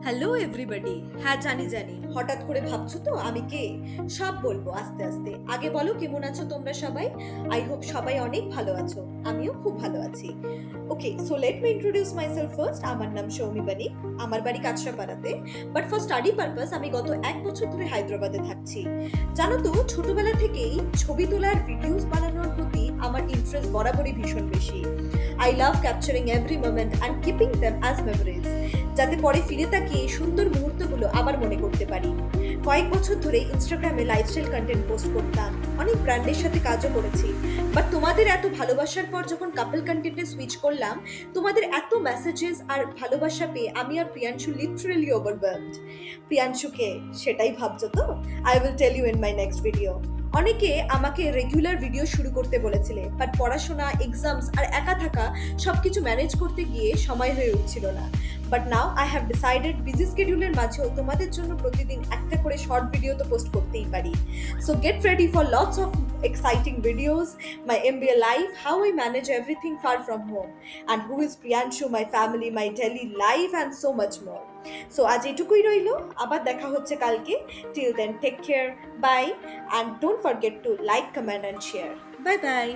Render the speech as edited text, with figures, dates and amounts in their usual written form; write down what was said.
Hello everybody. হ্যাঁ, জানি জানি, হঠাৎ করে ভাবছো তো আমি কে। সব বলবো আস্তে আস্তে। আগে বলো, কেমন আছো তোমরা সবাই? আই হোপ সবাই অনেক ভালো আছো। আমিও খুব ভালো আছি। Okay, so let me introduce myself first. আমার নাম সৌমি বানিক। আমার বাড়ি কাঁচরাপাড়াতে, বাট ফর স্টাডি পারপাস আমি গত 1 বছর ধরে হায়দ্রাবাদে থাকছি। জানো তো, ছোটবেলা থেকেই ছবি তোলার ভিডিওস বানানোর প্রতি আমার ইন্টারেস্ট বরাবরই ভীষণ বেশি। I love capturing every moment and keeping them as memories, যাতে পরে ফিরে তাকিয়ে সুন্দর মুহূর্তগুলো আবার মনে করতে পারি। কয়েক বছর ধরে ইনস্টাগ্রামে লাইফস্টাইল কন্টেন্ট পোস্ট করতাম, অনেক ব্র্যান্ডের সাথে কাজও করেছি। বাট তোমাদের এত ভালোবাসার পর যখন কাপল কন্টেন্টে সুইচ করলাম, তোমাদের এত মেসেজেস আর ভালোবাসা পেয়ে আমি আর প্রিয়াংশু লিটারেলি ওভারওয়েলমড। প্রিয়াংশুকে সেটাই ভাবছো তো? I will tell you in my next video. অনেকে আমাকে রেগুলার ভিডিও শুরু করতে বলেছিলে, বাট পড়াশোনা, এক্সামস আর একা থাকা সবকিছু ম্যানেজ করতে গিয়ে সময় হয়ে উঠছিল না। But now I have decided busy স্কেডিউলের মাঝেও তোমাদের জন্য প্রতিদিন একটা করে শর্ট ভিডিও তো পোস্ট করতেই পারি। So get ready for lots of exciting videos, my MBA life, how I manage everything far from home, and who is Priyanshu, my family, my daily life, and so much more. So আজ এটুকুই রইলো, আবার দেখা হচ্ছে কালকে। Till then, take care, bye, and don't forget to like, comment, and share. Bye bye.